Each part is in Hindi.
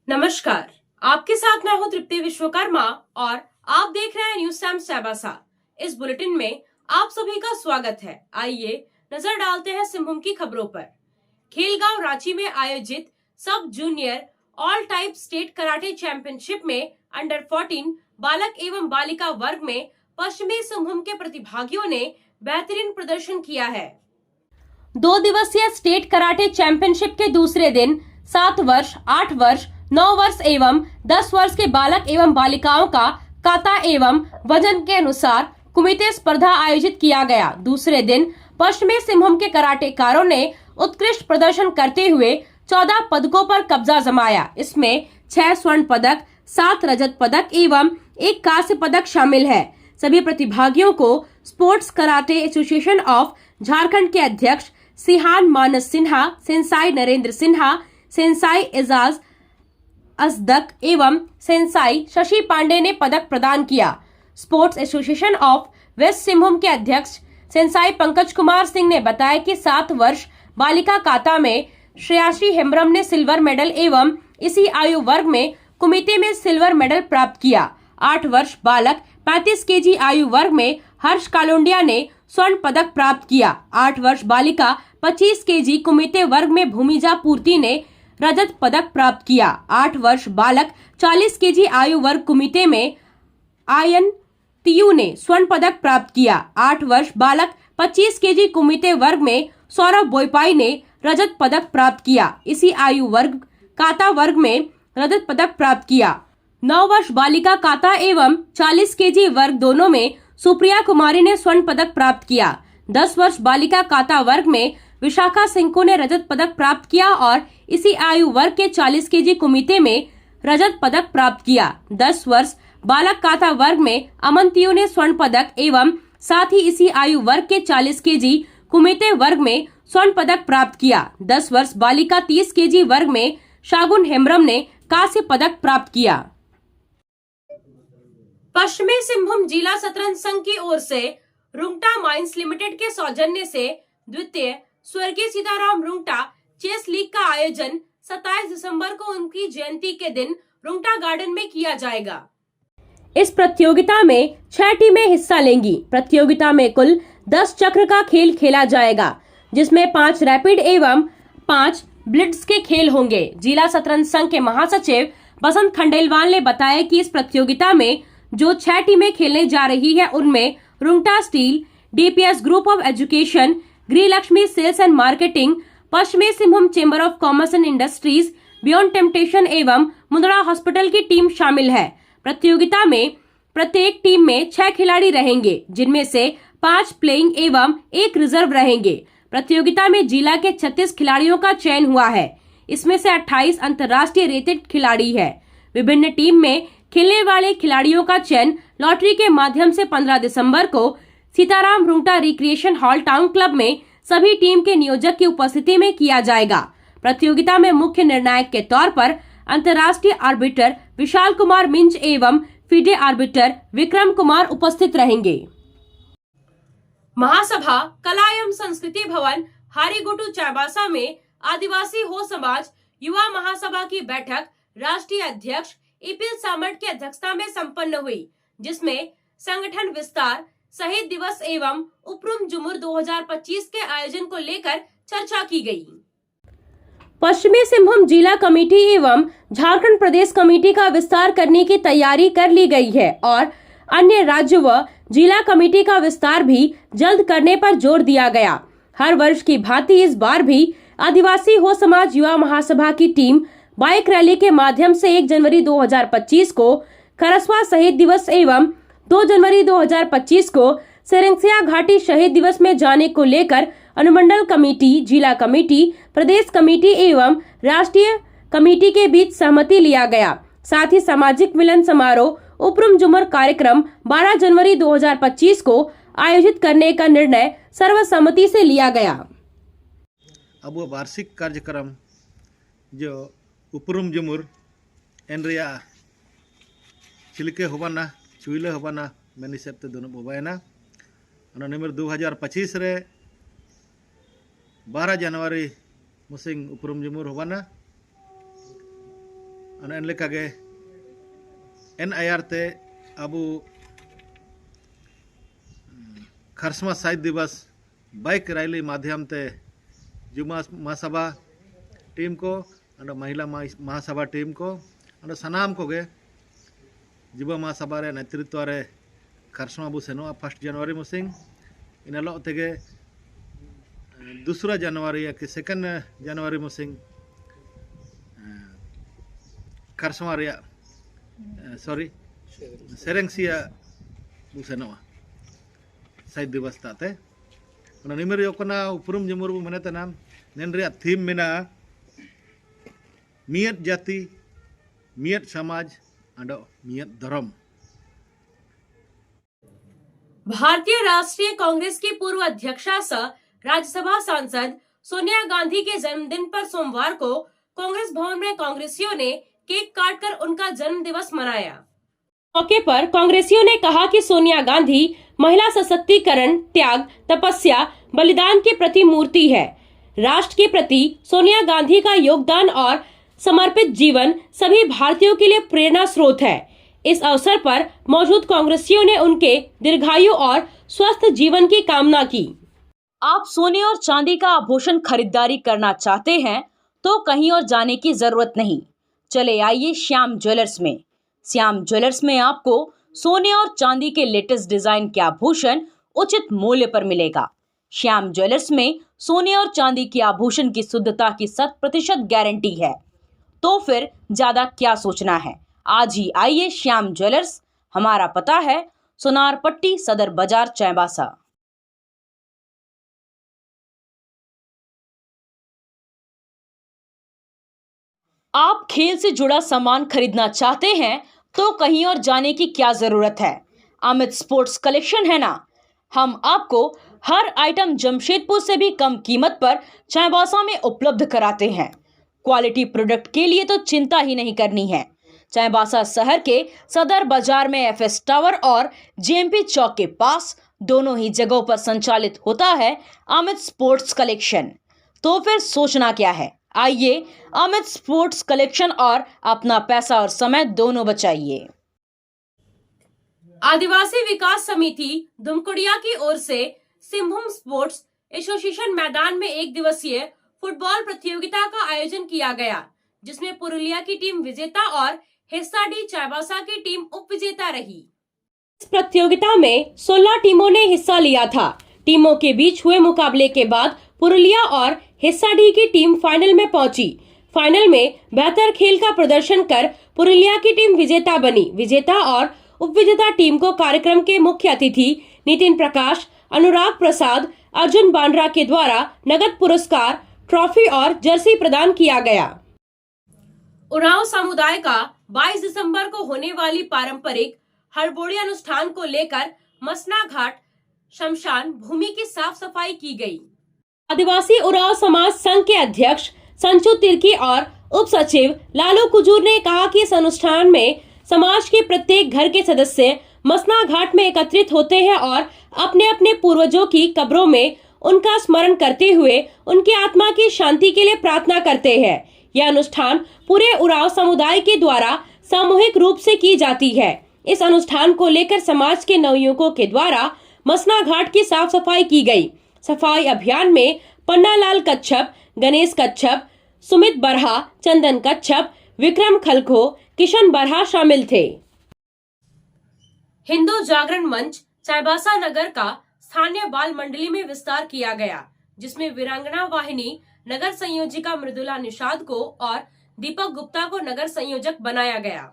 नमस्कार, आपके साथ मैं हूं तृप्ति विश्वकर्मा और आप देख रहे हैं न्यूज टाइम्स चाईबासा। इस बुलेटिन में आप सभी का स्वागत है। आइए नजर डालते हैं सिंहभूम की खबरों पर। खेलगांव रांची में आयोजित सब junior all type state karate championship में अंडर 14 बालक एवं बालिका वर्ग में पश्चिमी सिंहभूम के प्रतिभागियों ने बेहतरीन प्रदर्शन किया है। 2 दिवसीय स्टेट कराटे चैंपियनशिप के दूसरे दिन 7 वर्ष, 8 वर्ष, 9 वर्ष एवं 10 वर्ष के बालक एवं बालिकाओं का काता एवं वजन के अनुसार कुमिते स्पर्धा आयोजित किया गया। दूसरे दिन पश्चिमी सिंहभूम के कराटेकारों ने उत्कृष्ट प्रदर्शन करते हुए 14 पदकों पर कब्जा जमाया। इसमें 6 स्वर्ण पदक, 7 रजत पदक एवं 1 कांस्य पदक शामिल है। सभी प्रतिभागियों को sports karate association of Jharkhand के अध्यक्ष shihan Manas Sinha, sensei Narendra Sinha, sensei Ejaz Asdaq एवं सेंसाई शशि पांडे ने पदक प्रदान किया। Sports association of west Singhbhum के अध्यक्ष सेंसाई पंकज कुमार सिंह ने बताया कि 7 वर्ष बालिका काता में श्रेयासी हेम्ब्रम ने सिल्वर मेडल एवं इसी आयु वर्ग में कुमिते में सिल्वर मेडल प्राप्त किया। 8 वर्ष बालक 35 केजी आयु वर्ग में हर्ष कालोंडिया ने स्वर्ण पदक प्राप्त किया। 8 वर्ष बालिका 25 केजी कुमिते वर्ग में भूमिजा पूर्ति ने रजत पदक प्राप्त किया। 8 वर्ष बालक 40 केजी आयु वर्ग कुमिते में आयन तियू ने स्वर्ण पदक प्राप्त किया। 8 वर्ष बालक 25 केजी कुमिते वर्ग में सौरभ बोईपाई ने रजत पदक प्राप्त किया। इसी आयु वर्ग काता वर्ग में रजत पदक प्राप्त किया। 9 वर्ष बालिका काता एवं 40 केजी वर्ग दोनों में सुप्रिया कुमारी ने स्वर्ण पदक प्राप्त किया। 10 वर्ष बालिका काता वर्ग में विशाखा सिंह ने रजत पदक प्राप्त किया और इसी आयु वर्ग के 40 केजी कुमिते में रजत पदक प्राप्त किया। 10 वर्ष बालक काता वर्ग में अमन तियो ने स्वर्ण पदक एवं साथ ही इसी आयु वर्ग के 40 केजी कुमिते वर्ग में स्वर्ण पदक प्राप्त किया। 10 वर्ष बालिका 30 केजी वर्ग में शागुन हेम्ब्रम ने कांस्य पदक प्राप्त किया। पश्चिमी सिंहभूम जिला शतरंज संघ की ओर से रुंगटा माइंस लिमिटेड के सौजन्य से द्वितीय स्वर्गीय सीताराम रुंगटा चेस लीग का आयोजन 27 दिसंबर को उनकी जयंती के दिन रुंगटा गार्डन में किया जाएगा। इस प्रतियोगिता में 6 टीमें हिस्सा लेंगी। प्रतियोगिता में कुल 10 चक्र का खेल खेला जाएगा, जिसमें 5 रैपिड एवं 5 ब्लिट्ज के खेल होंगे। जिला शतरंज संघ के महासचिव बसंत खंडेलवाल ने बताया कि इस प्रतियोगिता में जो 6 टीमें खेलने जा रही है उनमें Rungta steel, DPS group of education, Grihalakshmi sales and marketing, पश्चिमी Singhbhum chamber of commerce and industries, beyond temptation एवं मुंद्रा हॉस्पिटल की टीम शामिल है। प्रतियोगिता में प्रत्येक टीम में 6 खिलाड़ी रहेंगे, जिनमें से 5 प्लेइंग एवं 1 रिजर्व रहेंगे। प्रतियोगिता में जिला के 36 खिलाड़ियों का चयन हुआ है। इसमें से 28 अंतर्राष्ट्रीय रेटेड खिलाड़ी है। विभिन्न टीम में खेलने वाले खिलाड़ियों का चयन लॉटरी के माध्यम से 15 दिसंबर को Sitaram Rungta recreation hall town club में सभी टीम के नियोजक की उपस्थिति में किया जाएगा। प्रतियोगिता में मुख्य निर्णायक के तौर पर अंतर्राष्ट्रीय आर्बिटर विशाल कुमार मिंज एवं फीडे आर्बिटर विक्रम कुमार उपस्थित रहेंगे। महासभा कला एवं संस्कृति भवन हारीगुटू चाईबासा में आदिवासी हो समाज युवा महासभा की बैठक राष्ट्रीय अध्यक्ष इपिल सामंत की अध्यक्षता में संपन्न हुई, जिसमें संगठन विस्तार, शहीद दिवस एवं उपरुम जुमुर 2025 के आयोजन को लेकर चर्चा की गई। पश्चिमी सिंहभूम जिला कमेटी एवं झारखंड प्रदेश कमेटी का विस्तार करने की तैयारी कर ली गई है और अन्य राज्य व जिला कमेटी का विस्तार भी जल्द करने पर जोर दिया गया। हर वर्ष की भांति इस बार भी आदिवासी हो समाज युवा महासभा की टीम बाइक रैली के माध्यम से 1 जनवरी 2025 को खरसवा शहीद दिवस एवं 2 जनवरी 2025 को सेरेंसिया घाटी शहीद दिवस में जाने को लेकर अनुमंडल कमेटी, जिला कमेटी, प्रदेश कमेटी एवं राष्ट्रीय कमेटी के बीच सहमति लिया गया। साथ ही सामाजिक मिलन समारोह उपरुम जुमर कार्यक्रम 12 जनवरी 2025 को आयोजित करने का निर्णय सर्वसम्मति से लिया गया। अब वार्षिक कार्यक्रम जो उपरुम जुमुर एनरिया चिलके होबाना चुईले होबाना मेन हिसाब ते दोनों बोबायना नवंबर 2025 रे 12 जनवरी मुसिंग उपरुम जुमुर होबाना ᱚᱱᱮ ᱞᱮᱠᱟᱜᱮ NIR ᱛᱮ ᱟᱵᱚ खरसमा शहीद दिवस बाइक रैली माध्यम ते युवा महासभा टीम को और महिला महासभा टीम को और सानाम को गे युवा महासभा रे नेतृत्व रे खरसमा बु सेनो 1 जनवरी मुसिंग इन लो तेगे 2 जनवरी कि 2 जनवरी मुसिंग खरसमा रे सॉरी सेरेंगसिया बु सेनो शहीद दिवस ताते निमर उपरुम जमुर मनतना नेन थीम मेना मियत जाति मियत समाज और मियत धर्म। भारतीय राष्ट्रीय कांग्रेस की पूर्व अध्यक्षा सह राज्यसभा सांसद सोनिया गांधी के जन्मदिन पर सोमवार को कांग्रेस भवन में कांग्रेसियों ने केक काटकर उनका जन्म दिवस मनाया। मौके पर कांग्रेसियों ने कहा कि सोनिया गांधी महिला सशक्तिकरण, त्याग, तपस्या, बलिदान की प्रतिमूर्ति है। राष्ट्र के प्रति सोनिया गांधी का योगदान और समर्पित जीवन सभी भारतीयों के लिए प्रेरणा स्रोत है। इस अवसर पर मौजूद कांग्रेसियों ने उनके दीर्घायु और स्वस्थ जीवन की कामना की। आप सोने और चांदी का आभूषण खरीदारी करना चाहते हैं तो कहीं और जाने की जरूरत नहीं, चले आइए श्याम ज्वेलर्स में। श्याम ज्वेलर्स में आपको सोने और चांदी के लेटेस्ट डिजाइन के आभूषण उचित मूल्य पर मिलेगा। श्याम ज्वेलर्स में सोने और चांदी के आभूषण की शुद्धता की 100% गारंटी है। तो फिर ज्यादा क्या सोचना है, आज ही आइए श्याम ज्वेलर्स। हमारा पता है सोनार पट्टी, सदर बाजार, चाईबासा। आप खेल से जुड़ा सामान खरीदना चाहते हैं तो कहीं और जाने की क्या जरूरत है। अमित स्पोर्ट्स कलेक्शन है ना। हम आपको हर आइटम जमशेदपुर से भी कम कीमत पर चाईबासा में उपलब्ध कराते हैं। क्वालिटी प्रोडक्ट के लिए तो चिंता ही नहीं करनी है। चाईबासा शहर के सदर बाजार में FS टावर और JMP चौक के पास दोनों ही जगहों पर संचालित होता है अमित स्पोर्ट्स कलेक्शन। तो फिर सोचना क्या है, आइए अमित स्पोर्ट्स कलेक्शन और अपना पैसा और समय दोनों बचाइए। आदिवासी विकास समिति दुमकुड़िया की ओर से सिंहभूम स्पोर्ट्स एसोसिएशन मैदान में 1 दिवसीय फुटबॉल प्रतियोगिता का आयोजन किया गया, जिसमें पुरुलिया की टीम विजेता और हिस्साडी चाईबासा की टीम उप विजेता रही। इस प्रतियोगिता में 16 टीमों ने हिस्सा लिया था। टीमों के बीच हुए मुकाबले के बाद पुरुलिया और हिस्साडी की टीम फाइनल में पहुंची। फाइनल में बेहतर खेल का प्रदर्शन कर पुरुलिया की टीम विजेता बनी। विजेता और उपविजेता टीम को कार्यक्रम के मुख्य अतिथि नितिन प्रकाश, अनुराग प्रसाद, अर्जुन बांड्रा के द्वारा नगद पुरस्कार, ट्रॉफी और जर्सी प्रदान किया गया। उरांव समुदाय का 22 दिसंबर को होने वाली पारंपरिक हड़बोड़ी अनुष्ठान को लेकर मसना घाट शमशान भूमि की साफ सफाई की गई। आदिवासी उरांव समाज संघ के अध्यक्ष संचू तिर्की और उप सचिव लालू कुजूर ने कहा कि इस अनुष्ठान में समाज के प्रत्येक घर के सदस्य मसना घाट में एकत्रित होते हैं और अपने अपने पूर्वजों की कब्रों में उनका स्मरण करते हुए उनकी आत्मा की शांति के लिए प्रार्थना करते हैं। यह अनुष्ठान पूरे उरांव समुदाय के द्वारा सामूहिक रूप से की जाती है। इस अनुष्ठान को लेकर समाज के नवयुवकों के द्वारा मसना घाट की साफ सफाई की गई। सफाई अभियान में पन्नालाल कच्छप, गणेश कच्छप, सुमित बरहा, चंदन कच्छप, विक्रम खलखो, किशन बरहा शामिल थे। हिंदू जागरण मंच चाईबासा नगर का स्थानीय बाल मंडली में विस्तार किया गया, जिसमें वीरांगना वाहिनी नगर संयोजिका मृदुला निषाद को और दीपक गुप्ता को नगर संयोजक बनाया गया।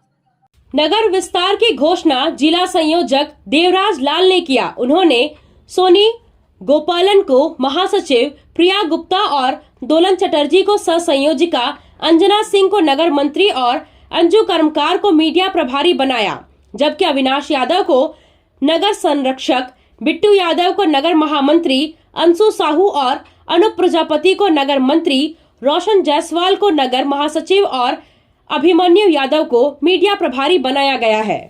नगर विस्तार की घोषणा जिला संयोजक देवराज लाल ने किया। उन्होंने सोनी गोपालन को महासचिव, प्रिया गुप्ता और दोलन चटर्जी को सह संयोजिका, अंजना सिंह को नगर मंत्री और अंजू कर्मकार को मीडिया प्रभारी बनाया, जबकि अविनाश यादव को नगर संरक्षक, बिट्टू यादव को नगर महामंत्री, अंशु साहू और अनुप प्रजापति को नगर मंत्री, रोशन जायसवाल को नगर महासचिव और अभिमन्यु यादव को मीडिया प्रभारी बनाया गया है।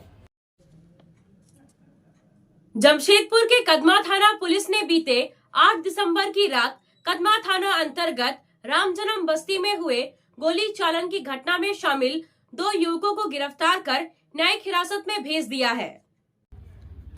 जमशेदपुर के कदमा थाना पुलिस ने बीते 8 दिसंबर की रात कदमा थाना अंतर्गत राम जन्म बस्ती में हुए गोली चालन की घटना में शामिल 2 युवकों को गिरफ्तार कर न्यायिक हिरासत में भेज दिया है।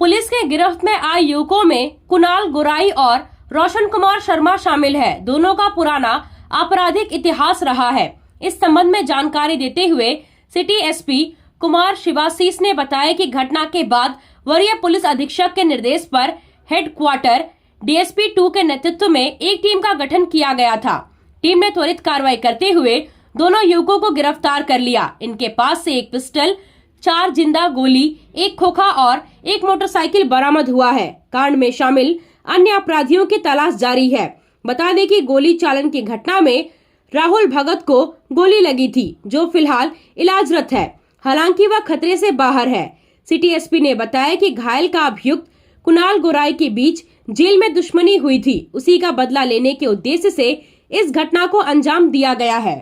पुलिस के गिरफ्त में आए युवकों में कुणाल गोराई और रोशन कुमार शर्मा शामिल है। दोनों का पुराना आपराधिक इतिहास रहा है। इस संबंध में जानकारी देते हुए सिटी एसपी कुमार शिवाशीष ने बताया कि घटना के बाद वरीय पुलिस अधीक्षक के निर्देश पर हेडक्वार्टर डीएसपी 2 के नेतृत्व में एक टीम का गठन किया गया था। टीम ने त्वरित कार्रवाई करते हुए दोनों युवकों को गिरफ्तार कर लिया। इनके पास से एक पिस्टल, 4 जिंदा गोली, 1 खोखा और 1 मोटरसाइकिल बरामद हुआ है। कांड में शामिल अन्य अपराधियों की तलाश जारी है। बता दें कि गोली चालन की घटना में राहुल भगत को गोली लगी थी, जो फिलहाल इलाजरत है। हालांकि वह खतरे से बाहर है। सिटी एसपी ने बताया कि घायल का अभियुक्त कुणाल गोराई के बीच जेल में दुश्मनी हुई थी। उसी का बदला लेने के उद्देश्य से इस घटना को अंजाम दिया गया है।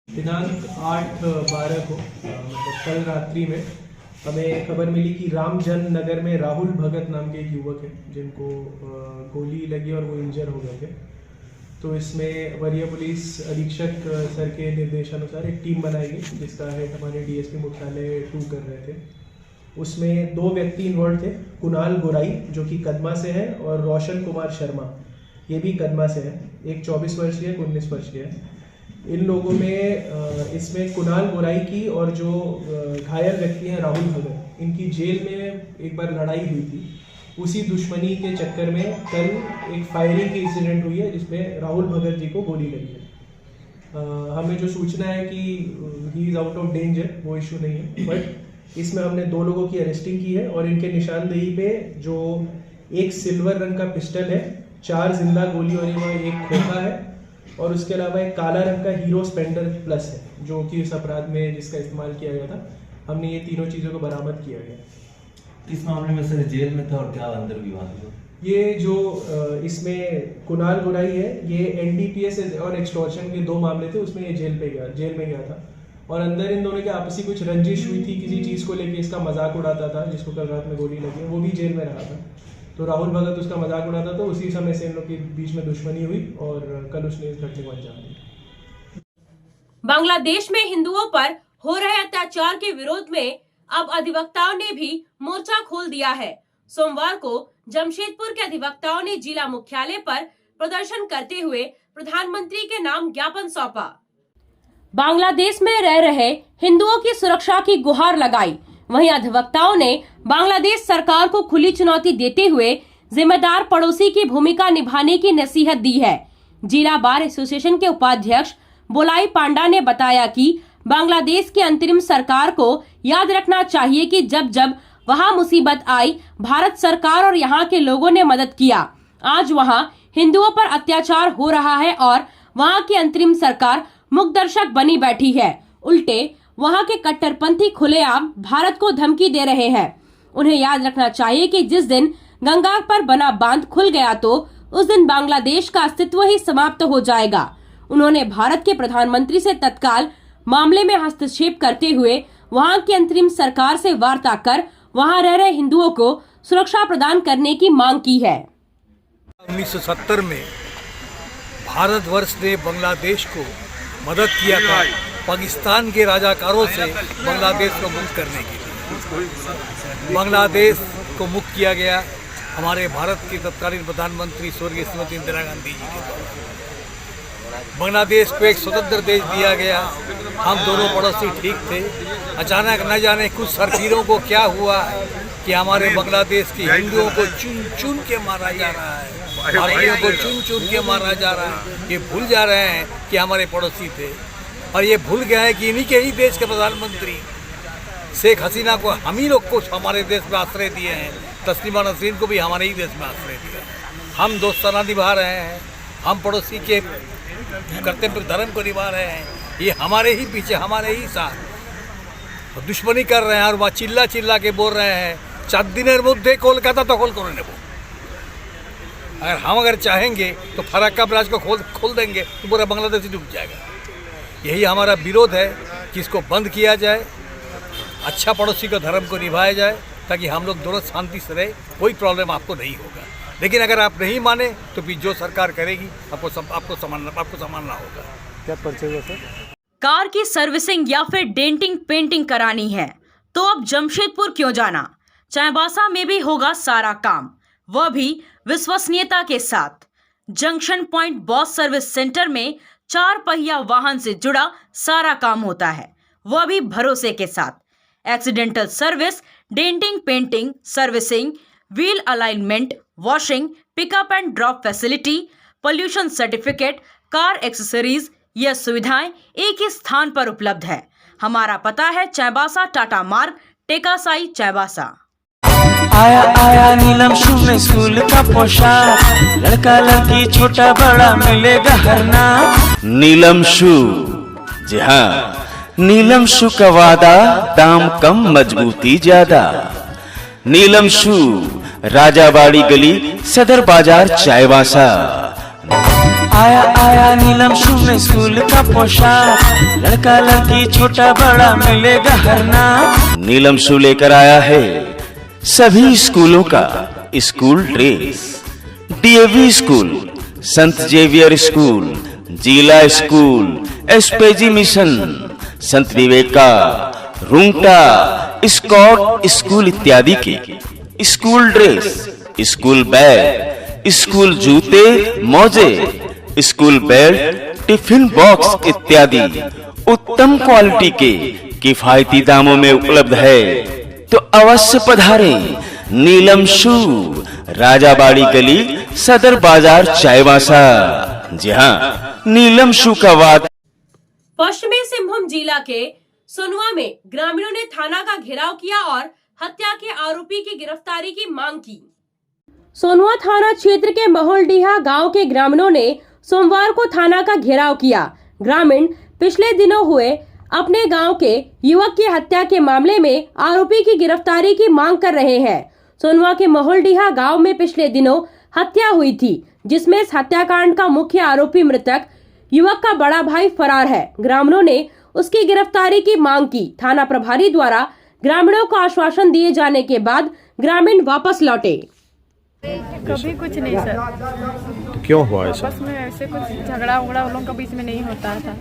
दिनांक 8/12 को मतलब कल रात्रि में हमें खबर मिली कि रामजन नगर में राहुल भगत नाम के एक युवक है जिनको गोली लगी और वो इंजर हो गए थे। तो इसमें वरीय पुलिस अधीक्षक सर के निर्देशानुसार एक टीम बनाई गई जिसका हेड हमारे डीएसपी मुख्यालय 2 कर रहे थे। उसमें 2 व्यक्ति इन्वॉल्व थे, कुणाल गोराई जो कि कदमा से है और रोशन कुमार शर्मा ये भी कदमा से है। एक 24 वर्षीय है, 19 वर्षीय है। इन लोगों में इसमें कुणाल गोराई की और जो घायल व्यक्ति हैं राहुल भगत, इनकी जेल में एक बार लड़ाई हुई थी। उसी दुश्मनी के चक्कर में कल एक फायरिंग की इंसिडेंट हुई है जिसमें राहुल भगत जी को गोली लगी है। हमें जो सूचना है कि he is out of danger, वो इशू नहीं है, बट इसमें हमने 2 लोगों की अरेस्टिंग की है और इनके निशानदेही पे जो एक सिल्वर रंग का पिस्टल है, 4 जिंदा गोली और 1 खोखा है और उसके अलावा एक काला रंग का हीरो स्प्लेंडर प्लस है जो कि इस अपराध में जिसका इस्तेमाल किया गया था। हमने ये तीनों चीज़ों को बरामद किया गया। इस मामले में सर जेल में था और क्या अंदर विवाद हुआ? ये जो इसमें कुणाल गोराई है ये एनडीपीएस और एक्सटॉर्शन के 2 मामले थे, उसमें ये जेल में गया था और अंदर इन दोनों के आपसी कुछ रंजिश हुई थी किसी चीज़ को लेके। इसका मजाक उड़ाता था जिसको कल रात में गोली लगी, वो भी जेल में रहा था। तो राहुल भगत उसका मजाक उड़ाता था, उसी समय से इन लोग के बीच में दुश्मनी हुई और कल उसने इस घटने को अंजाम दिया। बांग्लादेश में हिंदुओं पर हो रहे अत्याचार के विरोध में अब अधिवक्ताओं ने भी मोर्चा खोल दिया है। सोमवार को जमशेदपुर के अधिवक्ताओं ने जिला मुख्यालय पर प्रदर्शन करते हुए प्रधानमंत्री के नाम ज्ञापन सौंपा। बांग्लादेश में रह रहे हिंदुओं की सुरक्षा की गुहार लगाई। वहीं अधिवक्ताओं ने बांग्लादेश सरकार को खुली चुनौती देते हुए जिम्मेदार पड़ोसी की भूमिका निभाने की नसीहत दी है। जिला बार एसोसिएशन के उपाध्यक्ष बोलाई पांडा ने बताया कि बांग्लादेश की अंतरिम सरकार को याद रखना चाहिए कि जब जब वहां मुसीबत आई, भारत सरकार और यहां के लोगों ने मदद किया। आज वहां हिंदुओं पर अत्याचार हो रहा है और वहां की अंतरिम सरकार मुखदर्शक बनी बैठी है। उल्टे वहां के कट्टरपंथी खुलेआम भारत को धमकी दे रहे हैं। उन्हें याद रखना चाहिए कि जिस दिन गंगा पर बना बांध खुल गया तो उस दिन बांग्लादेश का अस्तित्व ही समाप्त हो जाएगा। उन्होंने भारत के प्रधानमंत्री से तत्काल मामले में हस्तक्षेप करते हुए वहां की अंतरिम सरकार से वार्ता कर वहां रह रहे हिंदुओं को सुरक्षा प्रदान करने की मांग की है। 1970 में भारतवर्ष ने बांग्लादेश को मदद किया था पाकिस्तान के राजाकारों से बांग्लादेश को मुक्त करने के लिए। बांग्लादेश को मुक्त किया गया हमारे भारत के तत्कालीन प्रधानमंत्री स्वर्गीय श्रीमती इंदिरा गांधी जी के द्वारा। बांग्लादेश को एक स्वतंत्र देश दिया गया। हम दोनों पड़ोसी ठीक थे। अचानक न जाने कुछ सरफिरों को क्या हुआ कि हमारे बांग्लादेश के हिंदुओं को चुन चुन के मारा जा रहा है, भारतीयों को चुन चुन के मारा जा रहा है। ये भूल जा रहे हैं कि हमारे पड़ोसी थे और ये भूल गए हैं कि इन्हीं के ही देश के प्रधानमंत्री शेख हसीना को हम ही लोग को हमारे देश में आश्रय दिए हैं, तस्लीमा नसरीन को भी हमारे ही देश में आश्रय दिया है। हम दोस्ताना निभा रहे हैं, हम पड़ोसी के कर्तव्य धर्म को निभा रहे हैं। ये हमारे ही पीछे, हमारे ही साथ दुश्मनी कर रहे हैं और वहाँ चिल्ला चिल्ला के बोल रहे हैं 4 दिनेर मध्य कोलकाता दखल कर नेब। अगर चाहेंगे तो फराक्का ब्रांच को खोल देंगे तो पूरा बांग्लादेश डूब जाएगा। यही हमारा विरोध है कि इसको बंद किया जाए, अच्छा पड़ोसी का धर्म को निभाया जाए ताकि हम लोग दोनों शांति से रहे। कोई प्रॉब्लम आपको नहीं होगा। लेकिन अगर आप नहीं माने तो फिर जो सरकार करेगी आपको संभालना होगा। क्या परिचय हुआ सर? कार की सर्विसिंग या फिर डेंटिंग पेंटिंग करानी है तो अब जमशेदपुर क्यों जाना। चाईबासा में भी होगा सारा काम, वह भी विश्वसनीयता के साथ। Junction point boss service centre में 4 पहिया वाहन से जुड़ा सारा काम होता है, वह भी भरोसे के साथ। Accidental service, denting painting, servicing, wheel alignment, washing, pickup and drop facility, pollution certificate, car accessories, यह सुविधाएं एक ही स्थान पर उपलब्ध है। हमारा पता है चाईबासा टाटा मार्ग, टेकासाई, चाईबासा। आया आया नीलम शू में स्कूल का पोशाक, लड़का लड़की छोटा बड़ा मिलेगा हर नाम। नीलम शू, जी हाँ, नीलम शू का वादा, दाम कम मजबूती ज्यादा। नीलम शू, राजाबाड़ी गली, सदर बाजार, चाईबासा। आया आया नीलम शू में स्कूल का पोशाक, लड़का लड़की छोटा बड़ा मिलेगा हर नाम। नीलम शू लेकर आया है सभी स्कूलों का स्कूल ड्रेस। डीएवी स्कूल, संत जेवियर स्कूल, जिला स्कूल, एसपीजी मिशन, संत विवेका, रुंगटा, स्कॉट स्कूल इत्यादि के school dress, school bag, school जूते, मोजे, स्कूल बेल्ट, टिफिन बॉक्स इत्यादि उत्तम क्वालिटी के किफायती दामों में उपलब्ध है, तो अवश्य पधारें। नीलम शू, राजाबाड़ी गली, सदर बाजार, चाईबासा। जी हाँ, नीलम शू का वाद। पश्चिमी सिंहभूम जिला के सोनुआ में ग्रामीणों ने थाना का घेराव किया और हत्या के आरोपी की गिरफ्तारी की मांग की। सोनुआ थाना क्षेत्र के महोलडीहा गांव के ग्रामीणों ने सोमवार को थाना का घेराव किया। ग्रामीण पिछले दिनों हुए अपने गांव के युवक की हत्या के मामले में आरोपी की गिरफ्तारी की मांग कर रहे हैं। सोनुआ के महोलडीहा गांव में पिछले दिनों हत्या हुई थी, जिसमें इस हत्याकांड का मुख्य आरोपी मृतक युवक का बड़ा भाई फरार है। ग्रामीणों ने उसकी गिरफ्तारी की मांग की। थाना प्रभारी द्वारा ग्रामीणों को आश्वासन दिए जाने के बाद ग्रामीण वापस लौटे। कभी कुछ नहीं सर। क्यों हुआ ऐसा? आपस में ऐसे कुछ झगड़ा उगड़ा उन लोगों के बीच में नहीं होता था।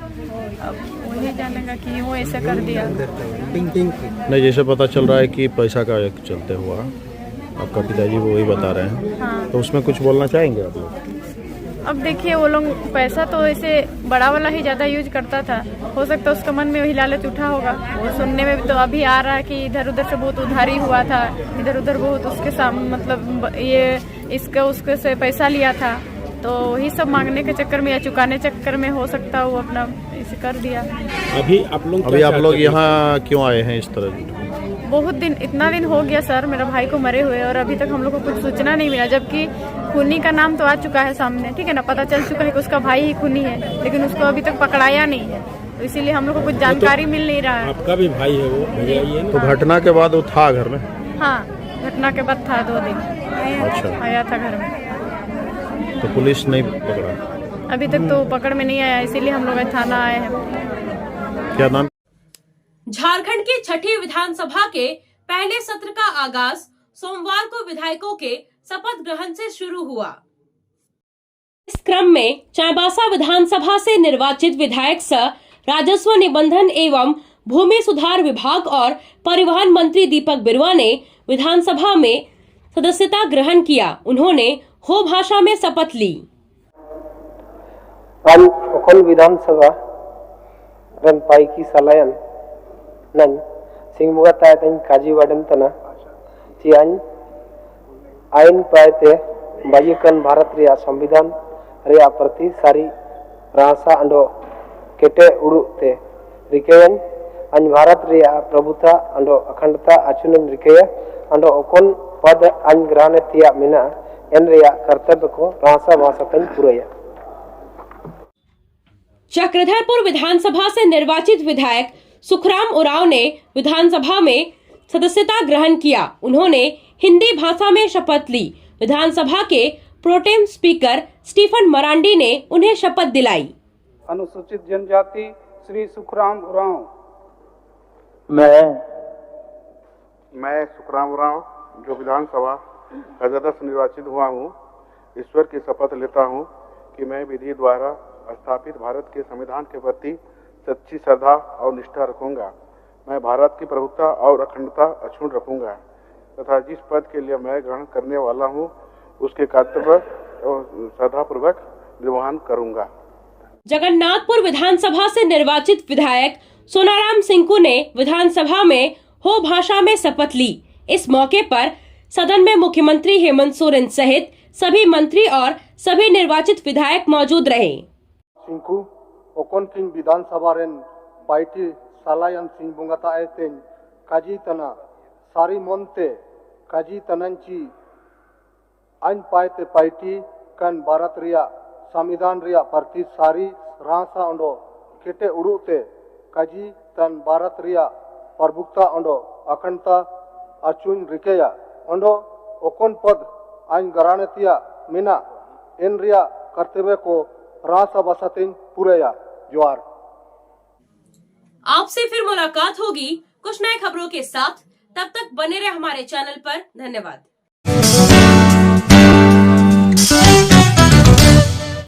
अब उन्हें जानेगा कि वो ऐसा कर दिया। नहीं, जैसे पता चल रहा है कि पैसा का एक चलते हुआ, आपका पिताजी वो वही बता रहे हैं। हाँ। तो उसमें कुछ बोलना चाहेंगे आप लोग? अब देखिए, वो लोग पैसा तो ऐसे बड़ा वाला ही ज़्यादा यूज करता था। हो सकता है उसका मन में वही लालच उठा होगा। वो सुनने में भी तो अभी आ रहा है कि इधर उधर से बहुत उधारी हुआ था, इधर उधर बहुत उसके सामने मतलब ये इसका उसके से पैसा लिया था, तो वही सब मांगने के चक्कर में या चुकाने चक्कर में हो सकता है वो अपना इसे कर दिया। अभी आप लोग यहाँ क्यों आए हैं इस तरह? बहुत दिन, इतना दिन हो गया सर मेरा भाई को मरे हुए, और अभी तक हम लोग को कुछ सूचना नहीं मिला। जबकि खूनी का नाम तो आ चुका है सामने, ठीक है ना, पता चल चुका है कि उसका भाई ही खूनी है, लेकिन उसको अभी तक पकड़ाया नहीं है। तो इसीलिए हम लोग को कुछ जानकारी मिल नहीं रहा है। आपका भी भाई है वो भैया ही है? तो घटना के बाद वो था घर में? हाँ, घटना के बाद था, 2 दिन अच्छा, आया था घर में। तो पुलिस नहीं पकड़ा? अभी तक तो पकड़ में नहीं आया, इसीलिए हम लोग थाना आए हैं। क्या नाम? झारखंड की छठी विधानसभा के पहले सत्र का आगाज सोमवार को विधायकों के शपथ ग्रहण से शुरू हुआ। इस क्रम में चाईबासा विधानसभा से निर्वाचित विधायक सह राजस्व निबंधन एवं भूमि सुधार विभाग और परिवहन मंत्री दीपक बिरुवा ने विधानसभा में सदस्यता ग्रहण किया। उन्होंने हो भाषा में शपथ ली। विधानसभा रनपाई की सलायन नन सिंगमुगा तायतन काजी वाडन तना चियान आइन पायते बायुकन भारत रिया संविधान रिया प्रति सारी रासा अंडो केटे उड़ुते रिकेयन अन भारत रिया प्रभुता अंडो अखंडता अचुनन रिकेय अंडो ओकोन पद अन ग्रहण तिया मिना एन रिया कर्तव्य को रासा भाषातन पुरया। चक्रधरपुर विधानसभा से निर्वाचित विधायक सुखराम उरांव ने विधानसभा में सदस्यता ग्रहण किया। उन्होंने हिंदी भाषा में शपथ ली। विधानसभा के प्रोटेम स्पीकर स्टीफन मरांडी ने उन्हें शपथ दिलाई। अनुसूचित जनजाति श्री सुखराम उरांव। मैं सुखराम उरांव जो विधानसभा का सदस्य निर्वाचित हुआ हूँ, ईश्वर की शपथ लेता हूँ कि मैं विधि द्वारा स्थापित भारत के संविधान के प्रति सच्ची श्रद्धा और निष्ठा रखूंगा। मैं भारत की प्रभुता और अखंडता अक्षुण्ण रखूंगा तथा जिस पद के लिए मैं ग्रहण करने वाला हूं उसके कर्तव्य और श्रद्धापूर्वक निर्वहन करूंगा। जगन्नाथपुर विधानसभा से निर्वाचित विधायक सोनाराम सिंकू ने विधानसभा में हो भाषा में शपथ ली। इस मौके पर सदन में मुख्यमंत्री हेमंत सोरेन सहित सभी मंत्री और सभी निर्वाचित विधायक मौजूद रहे। सिंकू ओकोन किंग विधानसभा रेन पार्टी सालायन सिंह बुंगाता एतेन काजी तना सारी मोन्ते काजी तनंची आइन पाइते पार्टी कन भारत रिया संविधान रिया प्रति सारी रासा अंडो केटे उड़ुते काजी तन भारत रिया प्रभुता अंडो अखंडता अचुन रिकेया अंडो ओकोन पद आइन गरानेतिया मिना इन रिया कर्तव्य को रासा बसतिन पुरेया जोहार। आपसे फिर मुलाकात होगी कुछ नए खबरों के साथ। तब तक बने रहे हमारे चैनल पर। धन्यवाद।